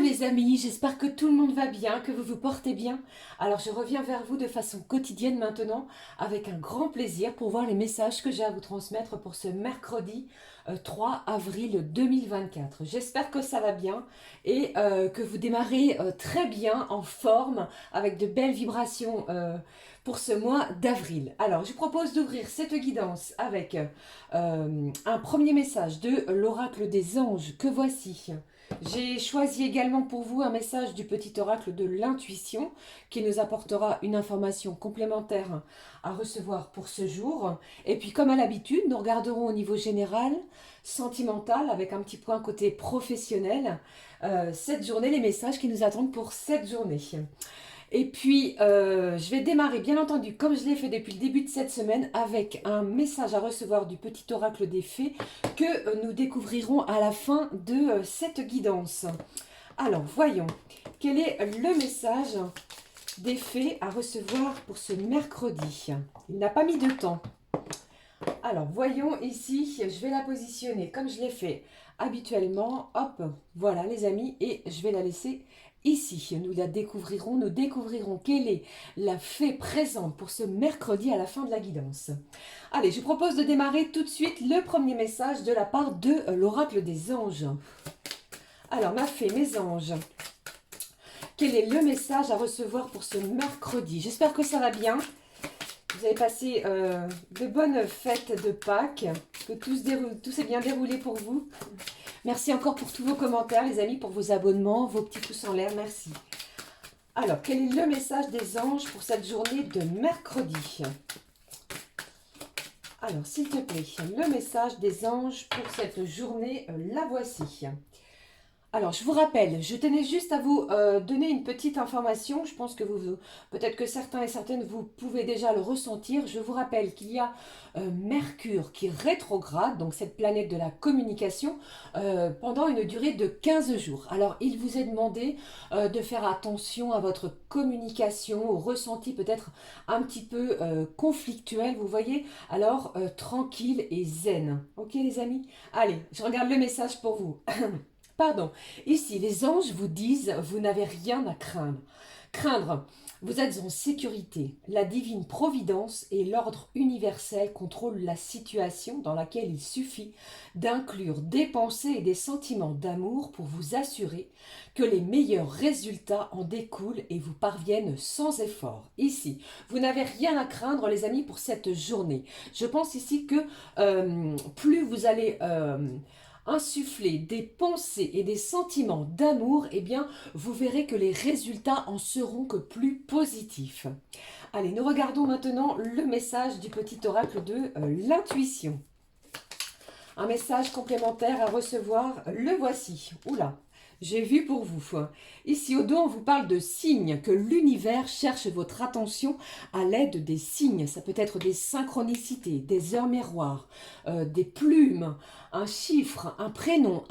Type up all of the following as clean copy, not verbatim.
les amis, j'espère que tout le monde va bien, que vous vous portez bien. Alors je reviens vers vous de façon quotidienne maintenant avec un grand plaisir pour voir les messages que j'ai à vous transmettre pour ce mercredi 3 avril 2024. J'espère que ça va bien et que vous démarrez très bien en forme avec de belles vibrations pour ce mois d'avril. Alors je vous propose d'ouvrir cette guidance avec un premier message de l'oracle des anges que voici. J'ai choisi également pour vous un message du petit oracle de l'intuition qui nous apportera une information complémentaire à recevoir pour ce jour. Et puis comme à l'habitude, nous regarderons au niveau général, sentimental, avec un petit point côté professionnel, cette journée, les messages qui nous attendent pour cette journée. Et puis, je vais démarrer, bien entendu, comme je l'ai fait depuis le début de cette semaine, avec un message à recevoir du petit oracle des fées que nous découvrirons à la fin de cette guidance. Alors, voyons, quel est le message des fées à recevoir pour ce mercredi? Il n'a pas mis de temps. Alors, voyons ici, je vais la positionner comme je l'ai fait habituellement. Hop, voilà les amis, et je vais la laisser ici. Nous découvrirons quelle est la fée présente pour ce mercredi à la fin de la guidance. Allez, je vous propose de démarrer tout de suite le premier message de la part de l'oracle des anges. Alors, ma fée, mes anges, quel est le message à recevoir pour ce mercredi? J'espère que ça va bien. Vous avez passé de bonnes fêtes de Pâques, que tout s'est bien déroulé pour vous. Merci encore pour tous vos commentaires, les amis, pour vos abonnements, vos petits pouces en l'air, merci. Alors, quel est le message des anges pour cette journée de mercredi? Alors, s'il te plaît, le message des anges pour cette journée, la voici. Alors, je vous rappelle, je tenais juste à vous donner une petite information. Je pense que peut-être que certains et certaines, vous pouvez déjà le ressentir. Je vous rappelle qu'il y a Mercure qui rétrograde, donc cette planète de la communication, pendant une durée de 15 jours. Alors, il vous est demandé de faire attention à votre communication, au ressenti peut-être un petit peu conflictuel, vous voyez. Alors, tranquille et zen. Ok, les amis? Allez, je regarde le message pour vous. Pardon, ici les anges vous disent, vous n'avez rien à craindre. Craindre, vous êtes en sécurité. La divine providence et l'ordre universel contrôlent la situation dans laquelle il suffit d'inclure des pensées et des sentiments d'amour pour vous assurer que les meilleurs résultats en découlent et vous parviennent sans effort. Ici, vous n'avez rien à craindre les amis pour cette journée. Je pense ici que plus vous allez insuffler des pensées et des sentiments d'amour, eh bien, vous verrez que les résultats en seront que plus positifs. Allez, nous regardons maintenant le message du petit oracle de l'intuition. Un message complémentaire à recevoir, le voici. Oula, j'ai vu pour vous. Ici au dos, on vous parle de signes, que l'univers cherche votre attention à l'aide des signes. Ça peut être des synchronicités, des heures miroirs, des plumes, un chiffre, un prénom,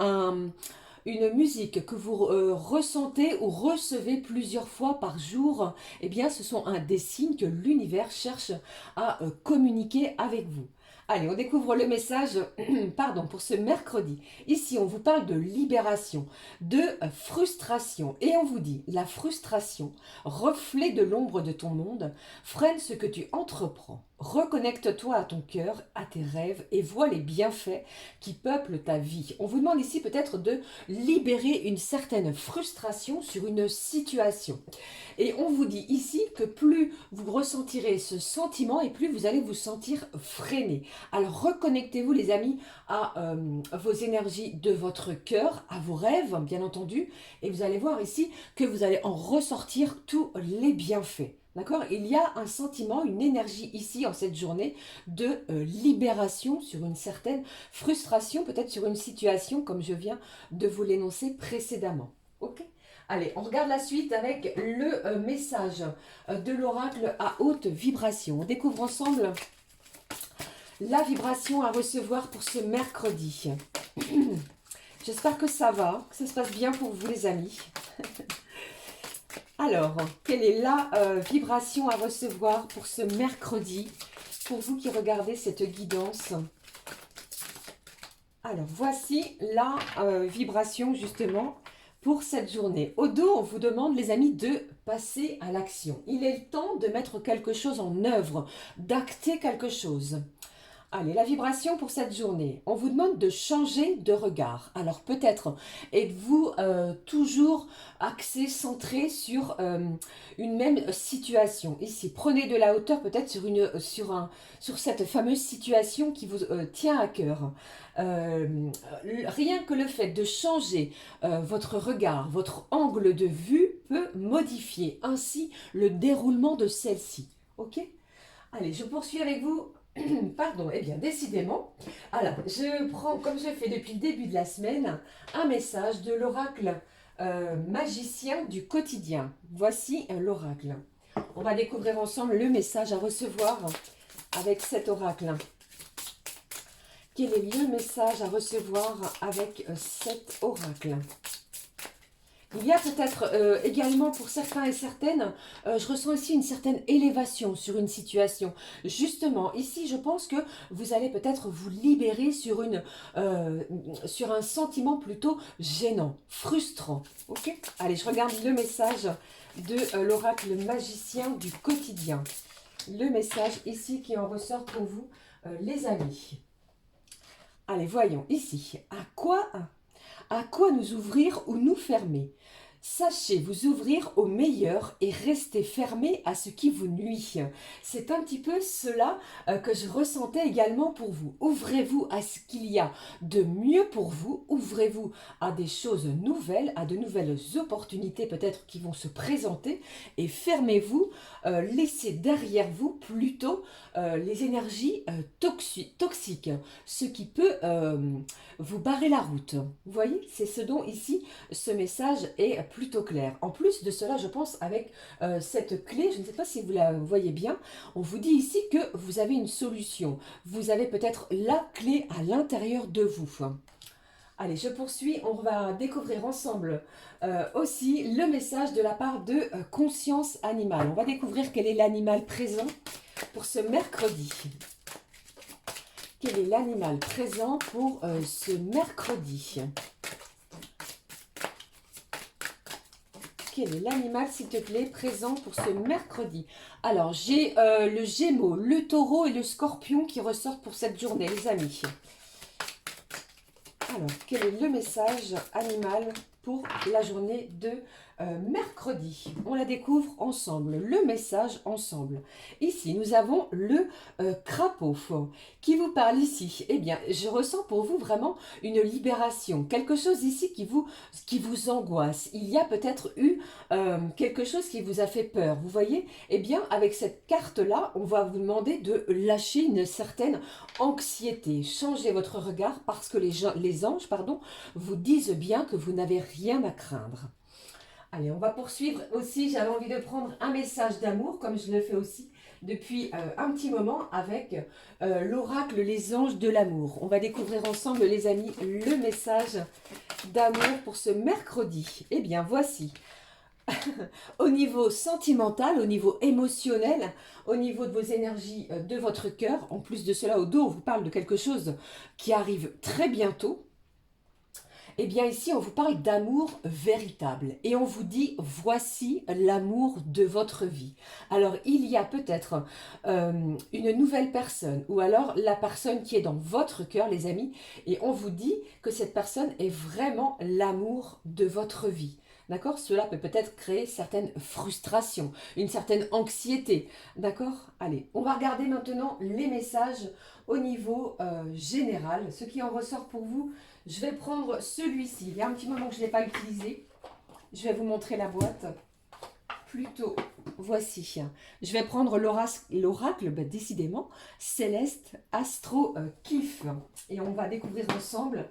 une musique que vous ressentez ou recevez plusieurs fois par jour. Eh bien, ce sont des signes que l'univers cherche à communiquer avec vous. Allez, on découvre le message pardon, pour ce mercredi. Ici, on vous parle de libération, de frustration. Et on vous dit, la frustration, reflet de l'ombre de ton monde, freine ce que tu entreprends. Reconnecte-toi à ton cœur, à tes rêves et vois les bienfaits qui peuplent ta vie. On vous demande ici peut-être de libérer une certaine frustration sur une situation. Et on vous dit ici que plus vous ressentirez ce sentiment et plus vous allez vous sentir freiné. Alors reconnectez-vous les amis à vos énergies de votre cœur, à vos rêves bien entendu. Et vous allez voir ici que vous allez en ressortir tous les bienfaits. D'accord? Il y a un sentiment, une énergie ici en cette journée de libération sur une certaine frustration, peut-être sur une situation comme je viens de vous l'énoncer précédemment. Ok? Allez, on regarde la suite avec le message de l'oracle à haute vibration. On découvre ensemble la vibration à recevoir pour ce mercredi. J'espère que ça va, que ça se passe bien pour vous les amis. Alors, quelle est la vibration à recevoir pour ce mercredi, pour vous qui regardez cette guidance? Alors, voici la vibration justement pour cette journée. Au dos, on vous demande, les amis, de passer à l'action. Il est le temps de mettre quelque chose en œuvre, d'acter quelque chose. Allez, la vibration pour cette journée. On vous demande de changer de regard. Alors peut-être êtes-vous toujours axé, centré sur une même situation. Ici, prenez de la hauteur peut-être sur cette fameuse situation qui vous tient à cœur. Rien que le fait de changer votre regard, votre angle de vue peut modifier ainsi le déroulement de celle-ci. Ok? Allez, je poursuis avec vous. Pardon, eh bien, décidément. Alors, je prends, comme je fais depuis le début de la semaine, un message de l'oracle magicien du quotidien. Voici l'oracle. On va découvrir ensemble le message à recevoir avec cet oracle. Quel est le message à recevoir avec cet oracle? Il y a peut-être également pour certains et certaines, je ressens ici une certaine élévation sur une situation. Justement, ici, je pense que vous allez peut-être vous libérer sur un sentiment plutôt gênant, frustrant. Ok? Allez, je regarde le message de l'oracle magicien du quotidien. Le message ici qui en ressort pour vous, les amis. Allez, voyons ici. À quoi nous ouvrir ou nous fermer? Sachez vous ouvrir au meilleur et restez fermé à ce qui vous nuit. C'est un petit peu cela que je ressentais également pour vous. Ouvrez-vous à ce qu'il y a de mieux pour vous. Ouvrez-vous à des choses nouvelles, à de nouvelles opportunités peut-être qui vont se présenter. Et fermez-vous, laissez derrière vous plutôt les énergies toxiques. Ce qui peut vous barrer la route. Vous voyez, c'est ce dont ici ce message est plutôt clair. En plus de cela, je pense avec cette clé, je ne sais pas si vous la voyez bien, on vous dit ici que vous avez une solution. Vous avez peut-être la clé à l'intérieur de vous. Allez, je poursuis. On va découvrir ensemble aussi le message de la part de conscience animale. On va découvrir quel est l'animal présent pour ce mercredi. Quel est l'animal présent pour ce mercredi? Quel est l'animal, s'il te plaît, présent pour ce mercredi? Alors, j'ai le Gémeaux, le Taureau et le Scorpion qui ressortent pour cette journée, les amis. Alors, quel est le message animal pour la journée de mercredi? On la découvre ensemble, le message ensemble. Ici, nous avons le crapaud qui vous parle ici. Eh bien, je ressens pour vous vraiment une libération, quelque chose ici qui vous angoisse. Il y a peut-être eu quelque chose qui vous a fait peur. Vous voyez? Eh bien, avec cette carte-là, on va vous demander de lâcher une certaine anxiété. Changez votre regard parce que les anges vous disent bien que vous n'avez rien à craindre. Allez, on va poursuivre aussi. J'avais envie de prendre un message d'amour, comme je le fais aussi depuis un petit moment avec l'oracle Les Anges de l'amour. On va découvrir ensemble, les amis, le message d'amour pour ce mercredi. Eh bien, voici. Au niveau sentimental, au niveau émotionnel, au niveau de vos énergies, de votre cœur, en plus de cela, au dos, on vous parle de quelque chose qui arrive très bientôt. Eh bien ici, on vous parle d'amour véritable et on vous dit, voici l'amour de votre vie. Alors, il y a peut-être une nouvelle personne ou alors la personne qui est dans votre cœur, les amis, et on vous dit que cette personne est vraiment l'amour de votre vie. D'accord? Cela peut peut-être créer certaines frustrations, une certaine anxiété. D'accord? Allez, on va regarder maintenant les messages au niveau général. Ce qui en ressort pour vous, je vais prendre celui-ci. Il y a un petit moment que je ne l'ai pas utilisé. Je vais vous montrer la boîte. Plutôt, voici. Je vais prendre l'oracle, décidément, Céleste Astro Kiff. Et on va découvrir ensemble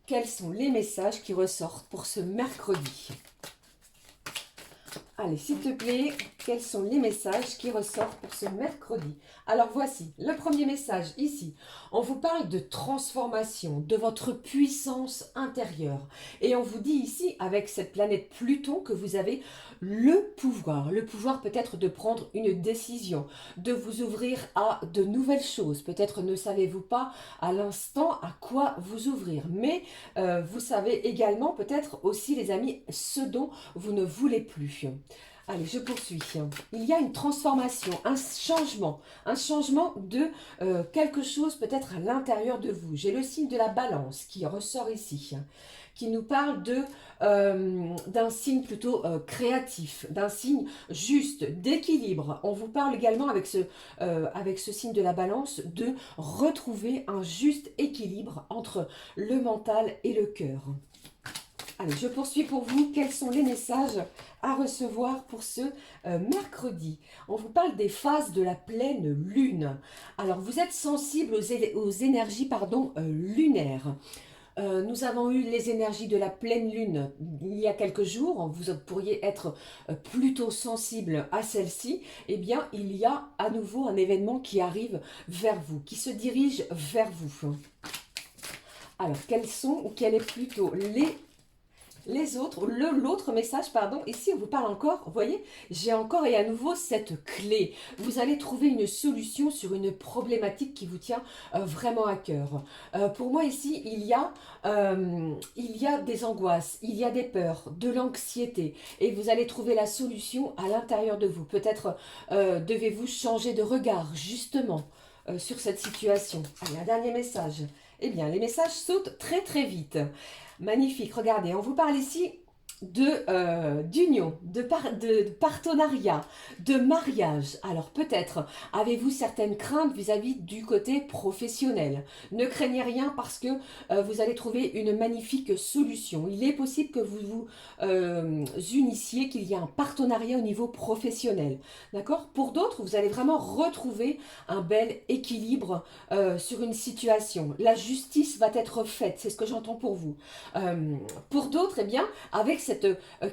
quels sont les messages qui ressortent pour ce mercredi. Allez, s'il te plaît, quels sont les messages qui ressortent pour ce mercredi. Alors voici, le premier message ici. On vous parle de transformation, de votre puissance intérieure. Et on vous dit ici, avec cette planète Pluton, que vous avez le pouvoir. Le pouvoir peut-être de prendre une décision, de vous ouvrir à de nouvelles choses. Peut-être ne savez-vous pas à l'instant à quoi vous ouvrir. Mais vous savez également peut-être aussi les amis ce dont vous ne voulez plus. Allez, je poursuis. Il y a une transformation, un changement de quelque chose peut-être à l'intérieur de vous. J'ai le signe de la balance qui ressort ici, qui nous parle d'un signe plutôt créatif, d'un signe juste, d'équilibre. On vous parle également avec ce signe de la balance de retrouver un juste équilibre entre le mental et le cœur. Allez, je poursuis pour vous. Quels sont les messages à recevoir pour ce mercredi? On vous parle des phases de la pleine lune. Alors, vous êtes sensible aux énergies lunaires. Nous avons eu les énergies de la pleine lune il y a quelques jours. Vous pourriez être plutôt sensible à celle-ci. Eh bien, il y a à nouveau un événement qui arrive vers vous, qui se dirige vers vous. Alors, quel est plutôt l'autre message, pardon, ici on vous parle encore, vous voyez, j'ai encore et à nouveau cette clé. Vous allez trouver une solution sur une problématique qui vous tient vraiment à cœur. Pour moi ici, il y a des angoisses, il y a des peurs, de l'anxiété et vous allez trouver la solution à l'intérieur de vous. Peut-être devez-vous changer de regard justement sur cette situation. Allez, un dernier message. Eh bien, les messages sautent très très vite. Magnifique, regardez, on vous parle ici d'union, de partenariat, de mariage. Alors peut-être avez-vous certaines craintes vis-à-vis du côté professionnel. Ne craignez rien parce que vous allez trouver une magnifique solution. Il est possible que vous vous unissiez, qu'il y ait un partenariat au niveau professionnel. D'accord? Pour d'autres, vous allez vraiment retrouver un bel équilibre sur une situation. La justice va être faite, c'est ce que j'entends pour vous. Pour d'autres, eh bien, avec cette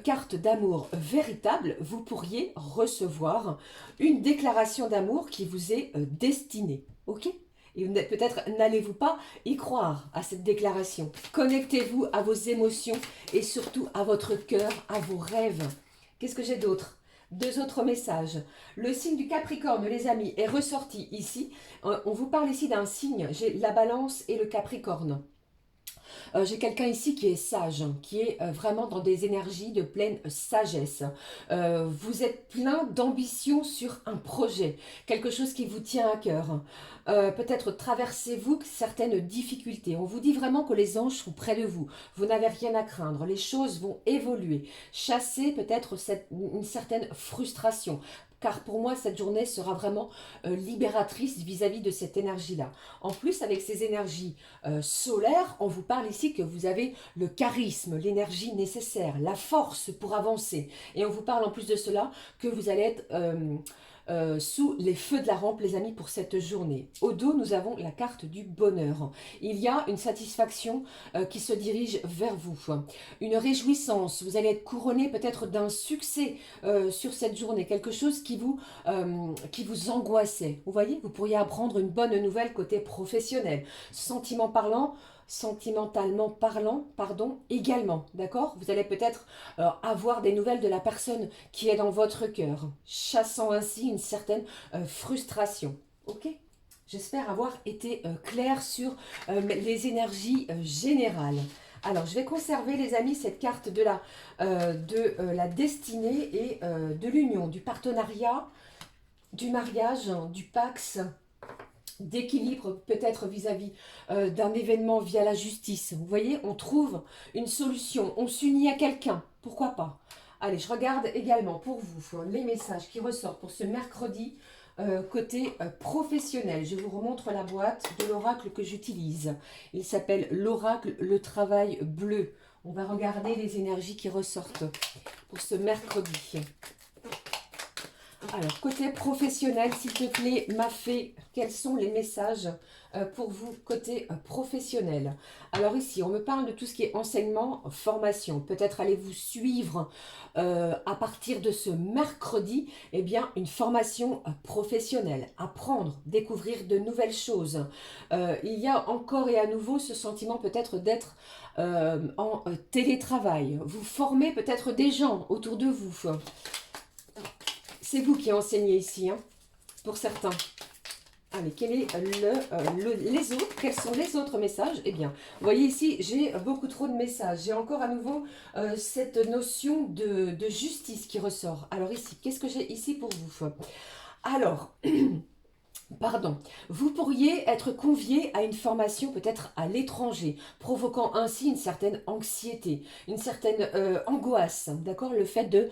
carte d'amour véritable, vous pourriez recevoir une déclaration d'amour qui vous est destinée. Ok? Et peut-être n'allez-vous pas y croire à cette déclaration. Connectez-vous à vos émotions et surtout à votre cœur, à vos rêves. Qu'est-ce que j'ai d'autre? Deux autres messages. Le signe du Capricorne, les amis, est ressorti ici. On vous parle ici d'un signe. J'ai la Balance et le Capricorne. J'ai quelqu'un ici qui est sage, qui est vraiment dans des énergies de pleine sagesse. Vous êtes plein d'ambition sur un projet, quelque chose qui vous tient à cœur. Peut-être traversez-vous certaines difficultés. On vous dit vraiment que les anges sont près de vous. Vous n'avez rien à craindre. Les choses vont évoluer. Chassez peut-être une certaine frustration. Car pour moi, cette journée sera vraiment libératrice vis-à-vis de cette énergie-là. En plus, avec ces énergies solaires, on vous parle ici que vous avez le charisme, l'énergie nécessaire, la force pour avancer. Et on vous parle en plus de cela que vous allez être sous les feux de la rampe, les amis, pour cette journée. Au dos, nous avons la carte du bonheur. Il y a une satisfaction qui se dirige vers vous. Une réjouissance. Vous allez être couronné peut-être d'un succès sur cette journée. Quelque chose qui vous angoissait. Vous voyez, vous pourriez apprendre une bonne nouvelle côté professionnel. Sentimentalement parlant, pardon, également, d'accord? Vous allez peut-être avoir des nouvelles de la personne qui est dans votre cœur, chassant ainsi une certaine frustration, ok? J'espère avoir été claire sur les énergies générales. Alors, je vais conserver, les amis, cette carte de la destinée et de l'union, du partenariat, du mariage, du pax, d'équilibre peut-être vis-à-vis d'un événement via la justice. Vous voyez, on trouve une solution, on s'unit à quelqu'un, pourquoi pas. Allez, je regarde également pour vous les messages qui ressortent pour ce mercredi côté professionnel. Je vous remontre la boîte de l'oracle que j'utilise. Il s'appelle l'oracle Le Travail Bleu. On va regarder les énergies qui ressortent pour ce mercredi. Alors, côté professionnel, s'il te plaît, ma fée, quels sont les messages pour vous côté professionnel? Alors ici, on me parle de tout ce qui est enseignement, formation. Peut-être allez-vous suivre à partir de ce mercredi, eh bien, une formation professionnelle. Apprendre, découvrir de nouvelles choses. Il y a encore et à nouveau ce sentiment peut-être d'être en télétravail. Vous formez peut-être des gens autour de vous. C'est vous qui enseignez ici, hein, pour certains. Allez, quel est les autres? Quels sont les autres messages? Eh bien, vous voyez ici, j'ai beaucoup trop de messages. J'ai encore à nouveau cette notion de justice qui ressort. Alors ici, qu'est-ce que j'ai ici pour vous? Alors, pardon, vous pourriez être convié à une formation peut-être à l'étranger, provoquant ainsi une certaine anxiété, une certaine angoisse, d'accord? Le fait de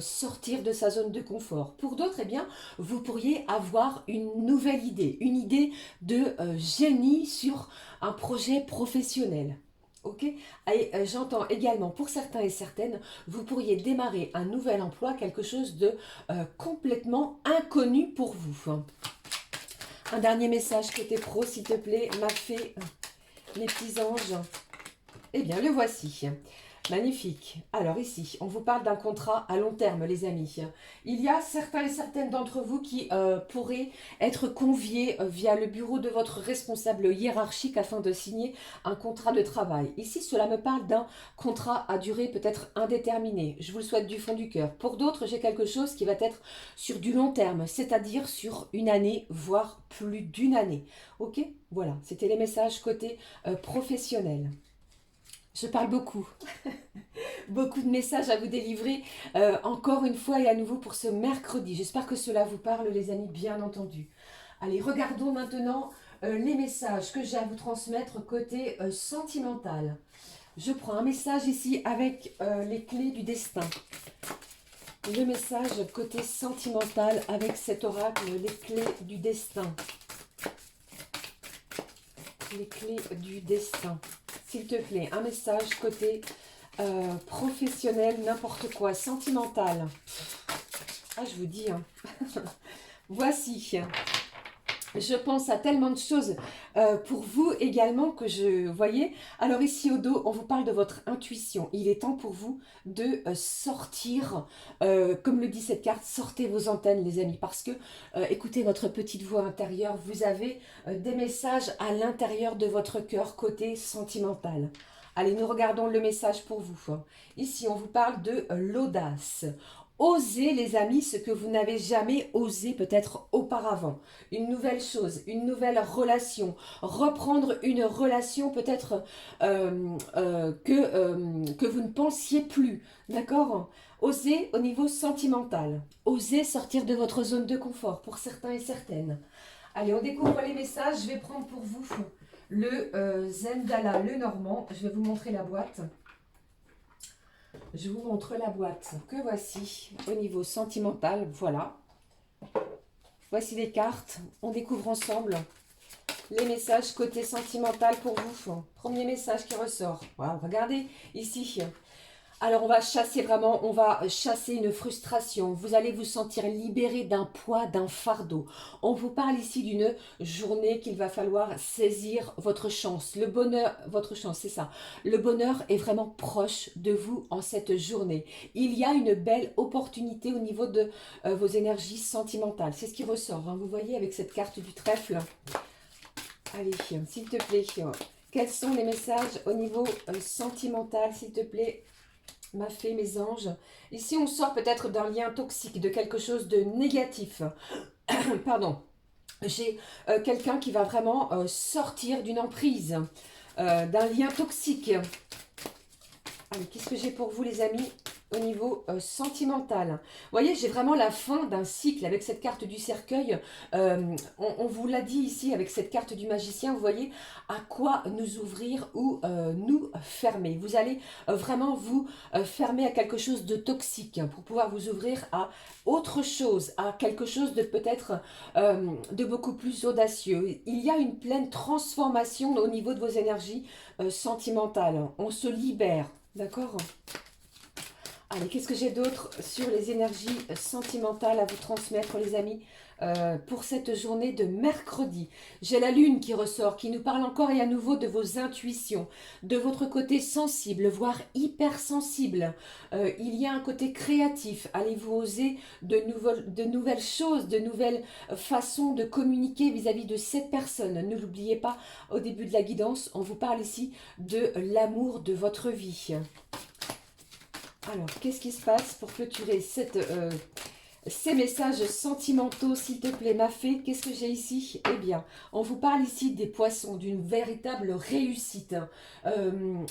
sortir de sa zone de confort. Pour d'autres, eh bien, vous pourriez avoir une nouvelle idée, une idée de génie sur un projet professionnel. Ok. Et j'entends également, pour certains et certaines, vous pourriez démarrer un nouvel emploi, quelque chose de complètement inconnu pour vous. Un dernier message côté pro, s'il te plaît, ma fée, les petits anges. Eh bien, le voici. Magnifique. Alors ici, on vous parle d'un contrat à long terme, les amis. Il y a certains et certaines d'entre vous qui pourraient être conviés via le bureau de votre responsable hiérarchique afin de signer un contrat de travail. Ici, cela me parle d'un contrat à durée peut-être indéterminée. Je vous le souhaite du fond du cœur. Pour d'autres, j'ai quelque chose qui va être sur du long terme, c'est-à-dire sur une année, voire plus d'une année. Ok? Voilà, c'était les messages côté professionnel. Je parle beaucoup. Beaucoup de messages à vous délivrer encore une fois et à nouveau pour ce mercredi. J'espère que cela vous parle, les amis, bien entendu. Allez, regardons maintenant les messages que j'ai à vous transmettre côté sentimental. Je prends un message ici avec les clés du destin. Le message côté sentimental avec cet oracle, les clés du destin. Les clés du destin. S'il te plaît, un message côté professionnel, n'importe quoi, sentimental. Ah, je vous dis, hein. Voici. Je pense à tellement de choses pour vous également que je voyais. Alors ici au dos, on vous parle de votre intuition. Il est temps pour vous de sortir, comme le dit cette carte, sortez vos antennes les amis. Parce que écoutez votre petite voix intérieure, vous avez des messages à l'intérieur de votre cœur côté sentimental. Allez, nous regardons le message pour vous. Ici, on vous parle de l'audace. Osez, les amis, ce que vous n'avez jamais osé peut-être auparavant. Une nouvelle chose, une nouvelle relation. Reprendre une relation peut-être que vous ne pensiez plus. D'accord? Osez au niveau sentimental. Osez sortir de votre zone de confort pour certains et certaines. Allez, on découvre les messages. Je vais prendre pour vous le Zendala, le Normand. Je vais vous montrer la boîte. Je vous montre la boîte que voici au niveau sentimental. Voilà. Voici les cartes. On découvre ensemble les messages côté sentimental pour vous. Premier message qui ressort. Wow, regardez ici. Alors on va chasser vraiment, on va chasser une frustration. Vous allez vous sentir libéré d'un poids, d'un fardeau. On vous parle ici d'une journée qu'il va falloir saisir votre chance. Le bonheur, votre chance, c'est ça. Le bonheur est vraiment proche de vous en cette journée. Il y a une belle opportunité au niveau de vos énergies sentimentales. C'est ce qui ressort, hein. Vous voyez avec cette carte du trèfle. Allez, s'il te plaît. Quels sont les messages au niveau sentimental, s'il te plaît? Ma fée, mes anges. Ici, on sort peut-être d'un lien toxique, de quelque chose de négatif. Pardon. J'ai quelqu'un qui va vraiment sortir d'une emprise, d'un lien toxique. Allez, qu'est-ce que j'ai pour vous, les amis, au niveau sentimental? Vous voyez, j'ai vraiment la fin d'un cycle avec cette carte du cercueil. On vous l'a dit ici avec cette carte du magicien. Vous voyez à quoi nous ouvrir ou nous fermer. Vous allez vraiment vous fermer à quelque chose de toxique pour pouvoir vous ouvrir à autre chose, à quelque chose de peut-être de beaucoup plus audacieux. Il y a une pleine transformation au niveau de vos énergies sentimentales. On se libère. D'accord? Allez, qu'est-ce que j'ai d'autre sur les énergies sentimentales à vous transmettre, les amis, pour cette journée de mercredi? J'ai la lune qui ressort, qui nous parle encore et à nouveau de vos intuitions, de votre côté sensible, voire hypersensible. Il y a un côté créatif. Allez-vous oser de nouvelles choses, de nouvelles façons de communiquer vis-à-vis de cette personne? Ne l'oubliez pas, au début de la guidance, on vous parle ici de l'amour de votre vie. Alors, qu'est-ce qui se passe pour clôturer ces messages sentimentaux, s'il te plaît, ma fée? Qu'est-ce que j'ai ici? Eh bien, on vous parle ici des poissons, d'une véritable réussite.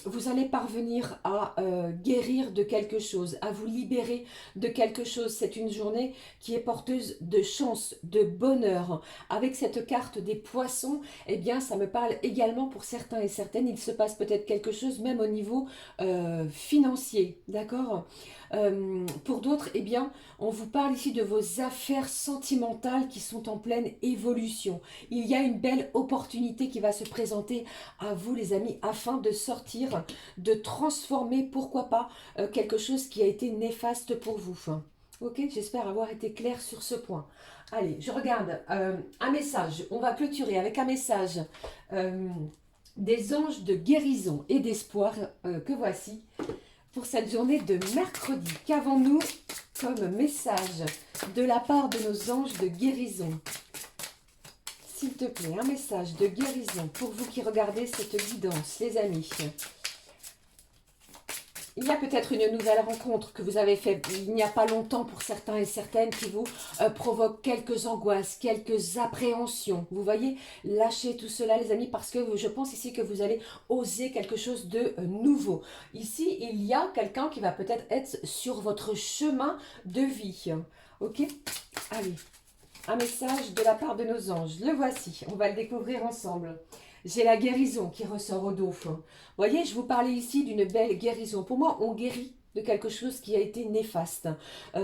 Vous allez parvenir à guérir de quelque chose, à vous libérer de quelque chose. C'est une journée qui est porteuse de chance, de bonheur. Avec cette carte des poissons, eh bien, ça me parle également pour certains et certaines. Il se passe peut-être quelque chose même au niveau financier, d'accord? Pour d'autres, eh bien, on vous parle ici de vos affaires sentimentales qui sont en pleine évolution. Il y a une belle opportunité qui va se présenter à vous, les amis, afin de sortir, de transformer, pourquoi pas, quelque chose qui a été néfaste pour vous. Ok, j'espère avoir été claire sur ce point. Allez, je regarde un message. On va clôturer avec un message des anges de guérison et d'espoir que voici pour cette journée de mercredi. Qu'avons-nous comme message de la part de nos anges de guérison? S'il te plaît, un message de guérison pour vous qui regardez cette guidance, les amis. Il y a peut-être une nouvelle rencontre que vous avez faite il n'y a pas longtemps pour certains et certaines qui vous provoque quelques angoisses, quelques appréhensions. Vous voyez, lâchez tout cela, les amis, parce que je pense ici que vous allez oser quelque chose de nouveau. Ici, il y a quelqu'un qui va peut-être être sur votre chemin de vie. Ok? Allez, un message de la part de nos anges. Le voici, on va le découvrir ensemble. J'ai la guérison qui ressort au dos. Vous voyez, je vous parlais ici d'une belle guérison. Pour moi, on guérit de quelque chose qui a été néfaste.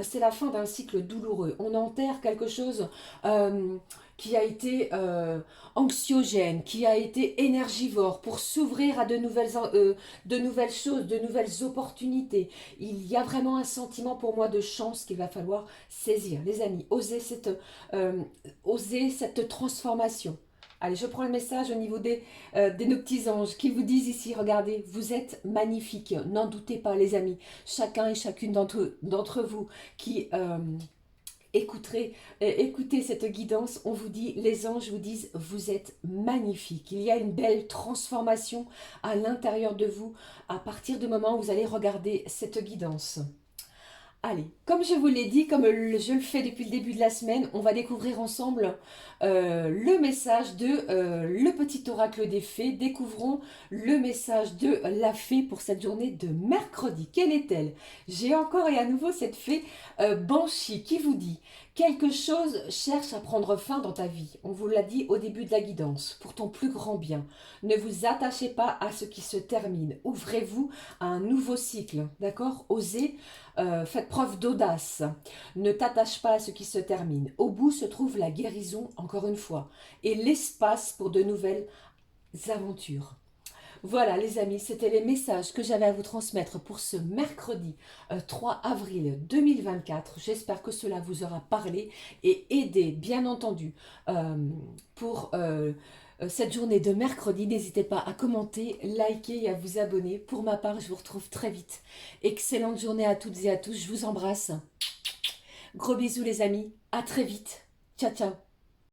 C'est la fin d'un cycle douloureux. On enterre quelque chose qui a été anxiogène, qui a été énergivore pour s'ouvrir à de nouvelles choses, de nouvelles opportunités. Il y a vraiment un sentiment pour moi de chance qu'il va falloir saisir. Les amis, osez cette transformation. Allez, je prends le message au niveau de nos petits anges qui vous disent ici, regardez, vous êtes magnifiques, n'en doutez pas les amis. Chacun et chacune d'entre vous qui écoutez cette guidance, on vous dit, les anges vous disent, vous êtes magnifiques. Il y a une belle transformation à l'intérieur de vous à partir du moment où vous allez regarder cette guidance. Allez, comme je vous l'ai dit, comme je le fais depuis le début de la semaine, on va découvrir ensemble le message de le petit oracle des fées. Découvrons le message de la fée pour cette journée de mercredi. Quelle est-elle? J'ai encore et à nouveau cette fée Banshee qui vous dit: quelque chose cherche à prendre fin dans ta vie. On vous l'a dit au début de la guidance, pour ton plus grand bien. Ne vous attachez pas à ce qui se termine. Ouvrez-vous à un nouveau cycle, d'accord? Osez. Faites preuve d'audace. Ne t'attache pas à ce qui se termine. Au bout se trouve la guérison, encore une fois, et l'espace pour de nouvelles aventures. Voilà les amis, c'était les messages que j'avais à vous transmettre pour ce mercredi 3 avril 2024. J'espère que cela vous aura parlé et aidé, bien entendu, pour cette journée de mercredi. N'hésitez pas à commenter, liker et à vous abonner. Pour ma part, je vous retrouve très vite. Excellente journée à toutes et à tous. Je vous embrasse. Gros bisous les amis. À très vite. Ciao, ciao.